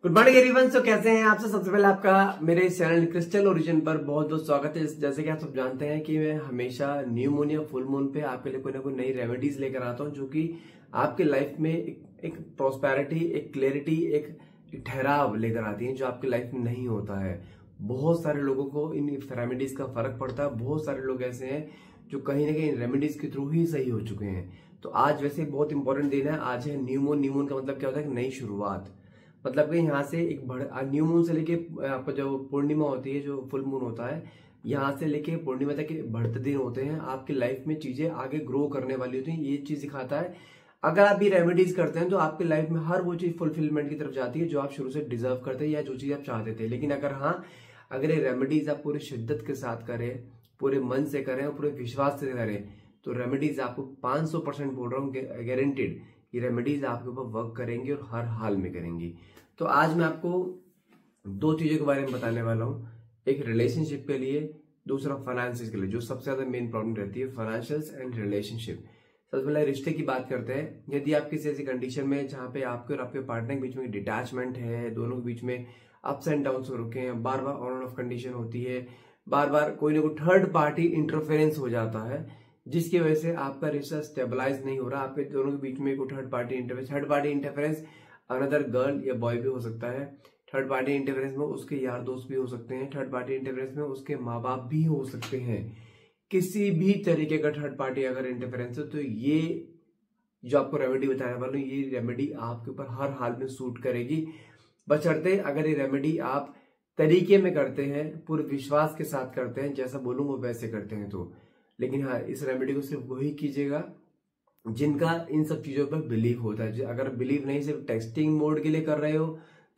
Good morning everyone. सो कैसे हैं आपसे? सबसे पहले आपका मेरे चैनल क्रिस्टल ओरिजिन पर बहुत बहुत स्वागत है। जैसे कि आप सब जानते हैं कि मैं हमेशा न्यू मून या फुल मून पे आपके लिए कोई ना कोई नई रेमेडीज लेकर आता हूं जो कि आपके लाइफ में एक प्रॉस्पेरिटी, एक क्लैरिटी, एक ठहराव लेकर आती है जो आपके लाइफ में नहीं होता है। बहुत सारे लोगों को इन रेमेडीज का फर्क पड़ता है। बहुत सारे लोग ऐसे हैं जो कहीं ना कहीं रेमेडीज के थ्रू ही सही हो चुके हैं। तो आज वैसे बहुत इंपॉर्टेंट दिन है। आज है न्यू मून। न्यू मून का मतलब क्या होता है? नई शुरुआत। मतलब कि यहाँ से एक न्यू मून से लेके आपका जो पूर्णिमा होती है, जो फुल मून होता है, यहाँ से लेके पूर्णिमा तक के बढ़ते दिन होते हैं। आपकी लाइफ में चीजें आगे ग्रो करने वाली होती हैं। ये चीज दिखाता है अगर आप ये रेमेडीज करते हैं तो आपकी लाइफ में हर वो चीज फुलफिलमेंट की तरफ जाती है जो आप शुरू से डिजर्व करते हैं या जो चीज आप चाहते थे। लेकिन अगर ये रेमेडीज आप पूरे शिद्दत के साथ करें, पूरे मन से करें और पूरे विश्वास से करें तो रेमेडीज आपको 500% बोल रहा हूँ, गारंटेड ये रेमेडीज आपके ऊपर वर्क करेंगी और हर हाल में करेंगी। तो आज मैं आपको दो चीजों के बारे में बताने वाला हूँ। एक रिलेशनशिप के लिए, दूसरा फाइनेंशियल के लिए, जो सबसे ज्यादा मेन प्रॉब्लम रहती है, फाइनेंशियल्स एंड रिलेशनशिप। सबसे पहले रिश्ते की बात करते हैं। यदि आप किसी ऐसी कंडीशन में जहां पे आपके और आपके पार्टनर के बीच में डिटैचमेंट है, दोनों के बीच में अप्स एंड डाउन हो रुके हैं, बार बार ऑन एंड ऑफ कंडीशन होती है, बार बार कोई ना कोई थर्ड पार्टी इंटरफेरेंस हो जाता है जिसकी वजह से आपका रिश्ता स्टेबलाइज नहीं हो रहा, आपके दोनों के बीच में कोई third party interference another girl या बॉय भी हो सकता है। थर्ड पार्टी इंटरफेरेंस में उसके यार दोस्त भी हो सकते हैं। थर्ड पार्टी इंटरफेरेंस में उसके माँ बाप भी हो सकते हैं। किसी भी तरीके का थर्ड पार्टी अगर इंटरफेरेंस है तो ये जो आपको रेमेडी बताने वाला हूँ, ये रेमेडी आपके ऊपर हर हाल में सूट करेगी, बशर्ते अगर ये रेमेडी आप तरीके में करते हैं, पूरे विश्वास के साथ करते हैं, जैसा बोलूंगा वैसे करते हैं तो। लेकिन हाँ, इस रेमेडी को सिर्फ वही कीजिएगा जिनका इन सब चीजों पर बिलीव होता है। अगर बिलीव नहीं, सिर्फ टेक्सटिंग मोड के लिए कर रहे हो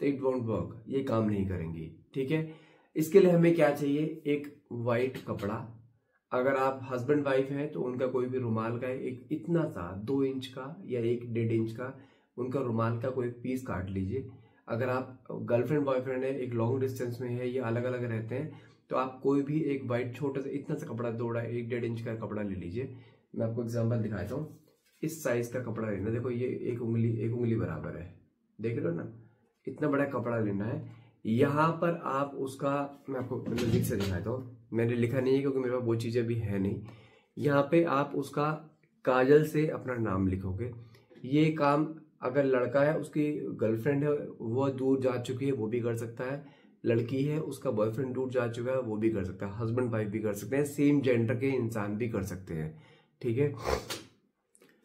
तो इट वोंट वर्क, ये काम नहीं करेंगी। ठीक है, इसके लिए हमें क्या चाहिए? एक वाइट कपड़ा। अगर आप हस्बैंड वाइफ हैं तो उनका कोई भी रुमाल का एक इतना सा 2 इंच का या 1.5 इंच का उनका रुमाल का कोई पीस काट लीजिए। अगर आप गर्लफ्रेंड बॉयफ्रेंड है, एक लॉन्ग डिस्टेंस में है या अलग अलग रहते हैं तो आप कोई भी एक वाइट छोटा सा इतना सा कपड़ा, 1.5 इंच का कपड़ा ले लीजिए। मैं आपको एग्जाम्पल दिखाता हूँ। इस साइज का कपड़ा लेना, देखो ये एक उंगली बराबर है, देख रहे हो ना, इतना बड़ा कपड़ा लेना है। यहाँ पर आप उसका, मैं आपको नजदीक से दिखाता हूँ, मैंने लिखा नहीं है क्योंकि मेरे पास वो चीजें अभी है नहीं। यहाँ पे आप उसका काजल से अपना नाम लिखोगे। ये काम अगर लड़का है, उसकी गर्लफ्रेंड है, वो दूर जा चुकी है, वो भी कर सकता है। लड़की है, उसका बॉयफ्रेंड दूर जा चुका है, वो भी कर सकता है। हस्बैंड वाइफ भी कर सकते हैं, सेम जेंडर के इंसान भी कर सकते हैं। ठीक है,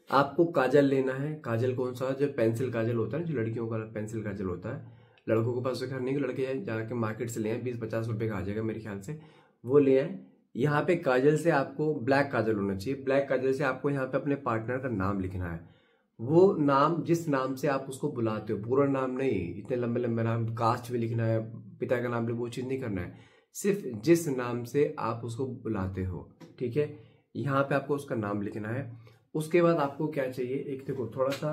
आपको काजल लेना है। काजल कौन सा? जो पेंसिल काजल होता है, जो लड़कियों का पेंसिल काजल होता है, लड़कों के पास तो खैर नहीं, लड़के जाके मार्केट से ले आए, 20-50 रुपए का आ जाएगा मेरे ख्याल से, वो ले आए। यहाँ पे काजल से आपको ब्लैक काजल होना चाहिए। ब्लैक काजल से आपको यहाँ पे अपने पार्टनर का नाम लिखना है। वो नाम, जिस नाम से आप उसको बुलाते हो, पूरा नाम नहीं, इतने लंबे लंबे नाम, कास्ट भी लिखना है, पिता का नाम भी, वो चीज नहीं करना है। सिर्फ जिस नाम से आप उसको बुलाते हो, ठीक है, यहाँ पे आपको उसका नाम लिखना है। उसके बाद आपको क्या चाहिए? एक देखो, थोड़ा सा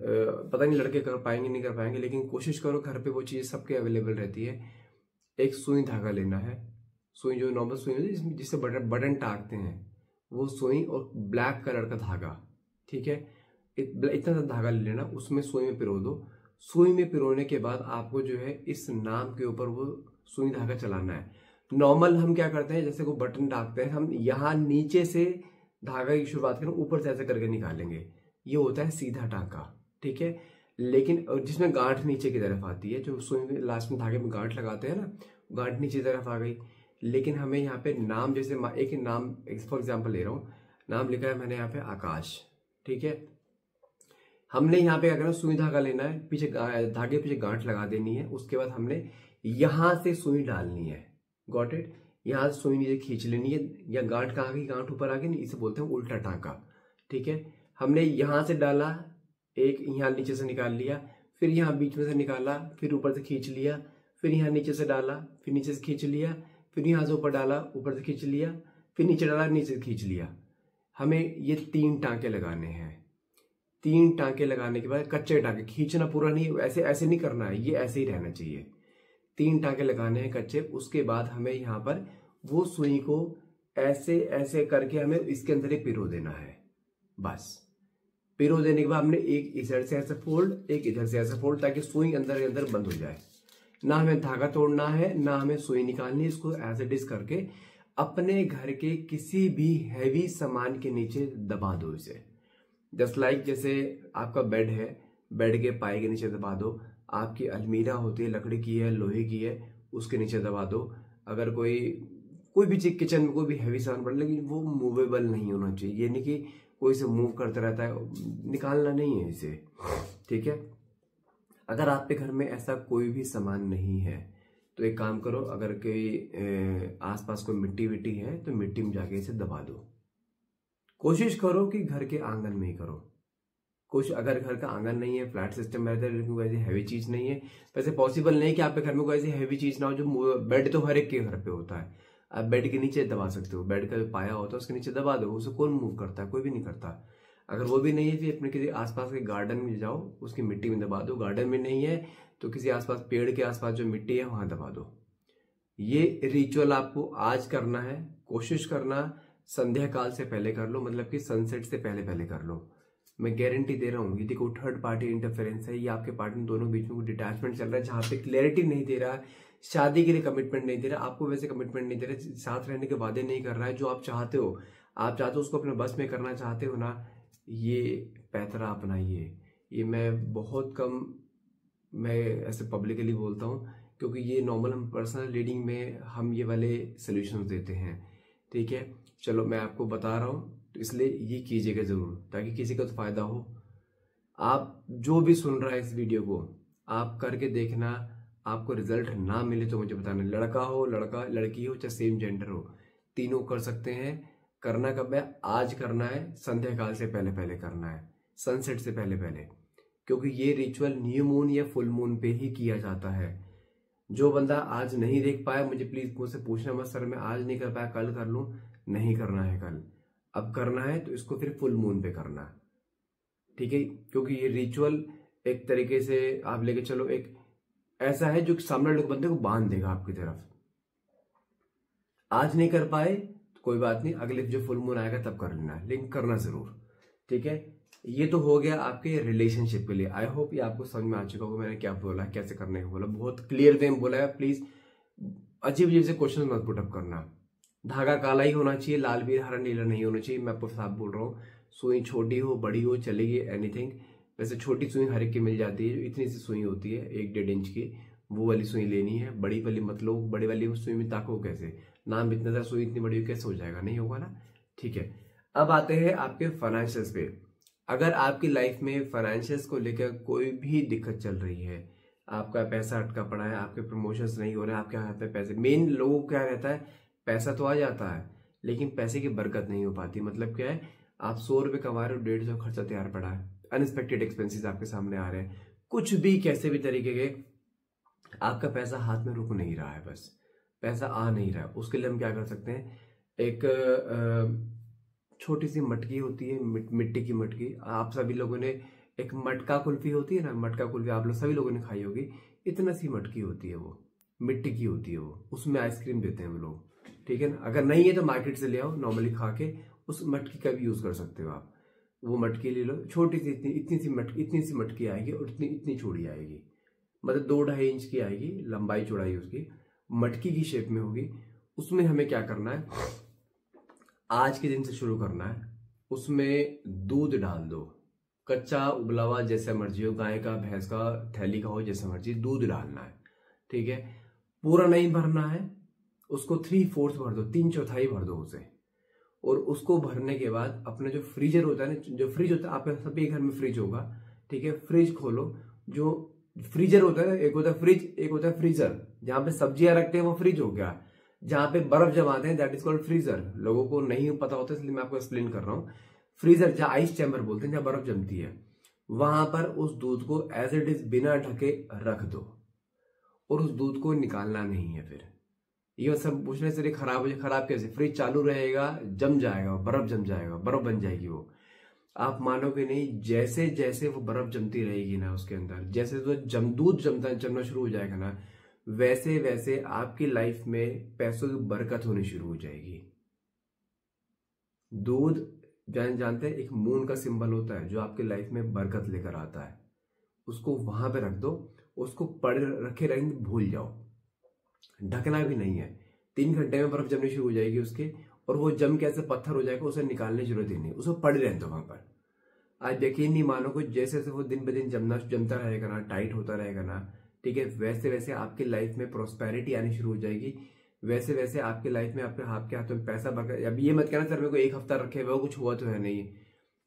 पता नहीं लड़के कर पाएंगे नहीं कर पाएंगे, लेकिन कोशिश करो, घर पे वो चीज सबके अवेलेबल रहती है। एक सुई धागा लेना है। सुई, जो नॉर्मल सुई होती है जिससे बटन टाकते हैं, वो सुई और ब्लैक कलर का धागा। ठीक है, इतना सा धागा ले लेना, उसमें सुई में पिरो दो। सुई में पिरोने के बाद आपको जो है इस नाम के ऊपर वो सुई धागा चलाना है। नॉर्मल हम क्या करते हैं, जैसे को बटन टाकते हैं, हम यहाँ नीचे से धागा की शुरुआत करें, ऊपर से ऐसे करके निकालेंगे, ये होता है सीधा टाका। ठीक है, लेकिन जिसमें गांठ नीचे की तरफ आती है, जो सुई में लास्ट में धागे में गांठ लगाते हैं ना, गांठ नीचे की तरफ आ गई। लेकिन हमें यहाँ पे नाम, जैसे एक नाम फॉर एग्जाम्पल ले रहा हूँ, नाम लिखा है मैंने यहाँ पे आकाश। ठीक है, हमने यहाँ पे क्या करना, सुई धागा लेना है, पीछे धागे पीछे गांठ लगा देनी है। उसके बाद हमने यहां से सुई डालनी है। Got it? यहाँ से सुई नीचे खींच लेनी है, या गांठ कहाँ गई, गांठ ऊपर आ गई, नहीं, इसे बोलते हैं उल्टा टाका। ठीक है, हमने यहां से डाला, एक यहाँ नीचे से निकाल लिया, फिर यहाँ बीच में से निकाला, फिर ऊपर से खींच लिया, फिर यहाँ नीचे से डाला, फिर नीचे से खींच लिया, फिर यहाँ से ऊपर डाला, ऊपर से खींच लिया, फिर नीचे डाला, नीचे से खींच लिया। हमें ये 3 टांके लगाने हैं। 3 टांके लगाने के बाद, कच्चे टांके, खींचना पूरा नहीं, ऐसे ऐसे नहीं करना है, ये ऐसे ही रहना चाहिए। 3 टांके लगाने हैं कच्चे। उसके बाद हमें यहाँ पर वो सुई को ऐसे ऐसे करके हमें इसके अंदर ही पिरो देना है। बस पिरो देने के बाद हमने एक इधर से ऐसे फोल्ड, एक इधर से ऐसे फोल्ड, ताकि सुई अंदर के अंदर बंद हो जाए। ना हमें धागा तोड़ना है, ना हमें सुई निकालनी है। इसको एज इट इज करके अपने घर के किसी भी हैवी सामान के नीचे दबा दो इसे। जस्ट लाइक जैसे आपका बेड है, बेड के पाए के नीचे दबा दो। आपकी अलमीरा होती है, लकड़ी की है, लोहे की है, उसके नीचे दबा दो। अगर कोई भी चीज किचन में कोई भी हैवी सामान पड़े, लेकिन वो मूवेबल नहीं होना चाहिए। ये नहीं कि कोई इसे मूव करता रहता है, निकालना नहीं है इसे, ठीक है। अगर आपके घर में ऐसा कोई भी सामान नहीं है तो एक काम करो, अगर कोई आसपास कोई मिट्टी विट्टी है तो मिट्टी में जाके इसे दबा दो। कोशिश करो कि घर के आंगन में ही करो। अगर घर का आंगन नहीं है, फ्लैट सिस्टम में रहता है, लेकिन कोई ऐसी हैवी चीज नहीं है, वैसे पॉसिबल नहीं कि आपके घर में कोई ऐसी हैवी चीज ना हो जो बेड तो हर एक के घर पे होता है, आप बेड के नीचे दबा सकते हो। बेड का जो पाया होता है उसके नीचे दबा दो, उसे कौन मूव करता है, कोई भी नहीं करता। अगर वो भी नहीं है फिर अपने किसी आसपास के गार्डन में जाओ, उसकी मिट्टी में दबा दो। गार्डन में नहीं है तो किसी आसपास पेड़ के आसपास जो मिट्टी है वहां दबा दो। ये रिचुअल आपको आज करना है। कोशिश करना संध्या काल से पहले कर लो, मतलब कि सनसेट से पहले पहले कर लो। मैं गारंटी दे रहा हूँ, यदि कोई थर्ड पार्टी इंटरफेरेंस है या आपके पार्टनर दोनों बीच में कोई डिटैचमेंट चल रहा है, जहां पे क्लैरिटी नहीं दे रहा, शादी के लिए कमिटमेंट नहीं दे रहा, आपको वैसे कमिटमेंट नहीं दे रहा, साथ रहने के वादे नहीं कर रहा है, जो आप चाहते हो उसको अपने बस में करना चाहते हो ना, ये पैतरा अपनाइए। ये मैं बहुत कम ऐसे पब्लिकली बोलता हूँ, क्योंकि ये नॉर्मल हम पर्सनल रीडिंग में हम ये वाले सोल्यूशन देते हैं, ठीक है। चलो मैं आपको बता रहा हूँ, तो इसलिए ये कीजिएगा जरूर, ताकि किसी को तो फायदा हो। आप जो भी सुन रहा है इस वीडियो को, आप करके देखना। आपको रिजल्ट ना मिले तो मुझे बताना। लड़का हो, लड़की हो, चाहे सेम जेंडर हो, तीनों कर सकते हैं। करना कब है? आज करना है, संध्या काल से पहले पहले करना है, सनसेट से पहले पहले, क्योंकि ये रिचुअल न्यू मून या फुल मून पे ही किया जाता है। जो बंदा आज नहीं देख पाया, मुझे प्लीज मुझसे पूछना मत, सर मैं आज नहीं कर पाया, कल कर लूं। नहीं करना है कल, अब करना है तो इसको फिर फुल मून पे करना, ठीक है। क्योंकि ये रिचुअल एक तरीके से आप लेके चलो, एक ऐसा है जो सामने वाले बंदे को बांध देगा आपकी तरफ। आज नहीं कर पाए तो कोई बात नहीं, अगले जो फुल मून आएगा तब कर लेना, लेकिन करना जरूर, ठीक है। ये तो हो गया आपके रिलेशनशिप के लिए। आई होप ये आपको समझ में आ चुका होगा मैंने क्या बोला, कैसे करने को बोला, बहुत क्लियर वे में बोला है। प्लीज अजीब अजीब से क्वेश्चन मत पुटअप करना। धागा काला ही होना चाहिए, लाल भी हरा नीला नहीं होना चाहिए। मैं आपको साफ बोल रहा हूँ, सुई छोटी हो बड़ी हो चलेगी, एनीथिंग। वैसे छोटी सुई हर एक की मिल जाती है, इतनी सी सुई होती है 1-1.5 इंच की, वो वाली सुई लेनी है। बड़ी वाली मत लो, बड़ी वाली सुई में ताको कैसे, नाम इतना सा सुई इतनी बड़ी कैसे हो जाएगा, नहीं होगा ना, ठीक है। अब आते हैं आपके फाइनेंशियल्स पे। अगर आपकी लाइफ में फाइनेंशियल्स को लेकर कोई भी दिक्कत चल रही है, आपका पैसा अटका पड़ा है, आपके प्रमोशंस नहीं हो रहे, आपके हाथ में पैसे, मेन लोगों को क्या रहता है, पैसा तो आ जाता है लेकिन पैसे की बरकत नहीं हो पाती। मतलब क्या है, आप 100 रुपये कमा रहे हो, 150 खर्चा तैयार पड़ा है, अनएक्सपेक्टेड एक्सपेंसेस आपके सामने आ रहे हैं, कुछ भी कैसे भी तरीके के, आपका पैसा हाथ में रुक नहीं रहा है, बस पैसा आ नहीं रहा है। उसके लिए हम क्या कर सकते हैं, एक छोटी सी मटकी होती है, मिट्टी की मटकी। आप सभी लोगों ने एक मटका कुल्फी होती है ना, मटका कुल्फी आप लोग सभी लोगों ने खाई होगी। इतना सी मटकी होती है, वो मिट्टी की होती है, वो उसमें आइसक्रीम देते हैं वो लोग, ठीक है ना। अगर नहीं है तो मार्केट से ले आओ, नॉर्मली खा के उस मटकी का भी यूज कर सकते हो आप। वो मटकी ले लो, छोटी सी इतनी सी मटकी आएगी और इतनी चौड़ी आएगी, मतलब 2-2.5 इंच की आएगी लंबाई चौड़ाई उसकी, मटकी की शेप में होगी। उसमें हमें क्या करना है, आज के दिन से शुरू करना है। उसमें दूध डाल दो, कच्चा उबला हुआ जैसा मर्जी हो, गाय का, भैंस का, थैली का हो, जैसा मर्जी, दूध डालना है, ठीक है। पूरा नहीं भरना है उसको, 3/4 भर दो, 3/4 भर दो उसे। और उसको भरने के बाद अपना जो फ्रीजर होता है ना, जो फ्रिज होता है आपके सभी घर में फ्रिज होगा, ठीक है। फ्रिज खोलो, जो फ्रीजर होता है ना, एक होता है फ्रिज, एक होता है फ्रीजर। जहां पे सब्जियां रखते हैं वो फ्रिज हो गया, जहां पे बर्फ जमाते हैं दैट इज कॉल्ड फ्रीजर। लोगों को नहीं पता होता इसलिए मैं आपको एक्सप्लेन कर रहा हूँ। फ्रीजर जहां आइस चैम्बर बोलते हैं, जहां बर्फ जमती है, वहां पर उस दूध को एज इट इज बिना ढके रख दो, और उस दूध को निकालना नहीं है। फिर ये सब पूछने से खराब हो जाए, खराब कैसे, फ्रिज चालू रहेगा, जम जाएगा, बर्फ जम जाएगा, बर्फ बन जाएगी वो। आप मानोगे नहीं, जैसे जैसे वो बर्फ जमती रहेगी ना उसके अंदर, जैसे तो दूध जमना शुरू हो जाएगा ना, वैसे वैसे आपकी लाइफ में पैसों की बरकत होनी शुरू हो जाएगी। दूध जानते हैं एक मून का सिंबल होता है जो आपके लाइफ में बरकत लेकर आता है, उसको वहां पे रख दो, उसको पड़े रखे रहेंगे, भूल जाओ, ढकना भी नहीं है। 3 घंटे में बर्फ जमनी शुरू हो जाएगी उसके, और वो जम के ऐसे पत्थर हो जाएगा, उसे निकालने की जरूरत ही नहीं, उसको पड़े रहने दो वहां पर। आज यकीन नहीं मानोगे, जैसे जैसे वो दिन ब दिन जमता रहेगा ना, टाइट होता रहेगा ना, ठीक है, वैसे वैसे आपकी लाइफ में प्रॉस्पेरिटी आनी शुरू हो जाएगी, वैसे वैसे आपके लाइफ में आपके हाथों में पैसा बढ़कर। अब ये मत कहना सर मेरे को 1 हफ्ता रखे हुए कुछ हुआ तो है नहीं,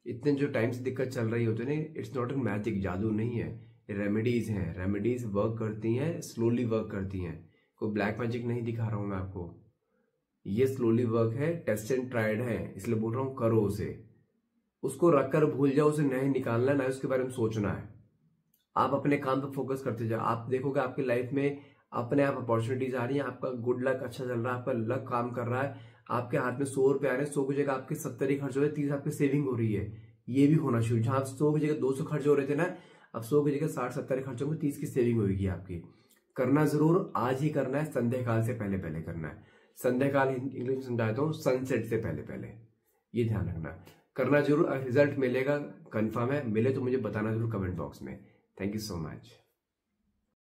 इतने जो टाइम से दिक्कत चल रही होती है ना, इट्स नॉट ए मैजिक, जादू नहीं है, रेमेडीज हैं, रेमेडीज वर्क करती हैं, स्लोली वर्क करती हैं, कोई ब्लैक मैजिक नहीं दिखा रहा हूं मैं आपको, ये स्लोली वर्क है, टेस्ट एंड ट्राइड है, इसलिए बोल रहा हूं करो उसे, उसको रखकर भूल जाओ, उसे नहीं निकालना, ना उसके बारे में सोचना है। आप अपने काम पर फोकस करते जाओ, आप देखोगे आपकी लाइफ में अपने आप अपॉर्चुनिटीज आ रही है, आपका गुड लक अच्छा चल रहा है, आपका लक काम कर रहा है, आपके हाथ में 100 रुपए आ रहे हैं, 100 की जगह आपके 70 ही खर्च हो रहे हैं, 30 आपकी सेविंग हो रही है। ये भी होना शुरू, जहां 100 की जगह 200 खर्च हो रहे थे ना, अब 100 की जगह 60-70 खर्च होंगे, 30 की सेविंग होगी आपकी। करना जरूर आज ही करना है, संध्या काल से पहले पहले करना है। संध्या काल इंग्लिश में समझाता हूँ, सनसेट से पहले पहले, ये ध्यान रखना, करना जरूर। रिजल्ट मिलेगा, कंफर्म है, मिले तो मुझे बताना जरूर कमेंट बॉक्स में। Thank you so much.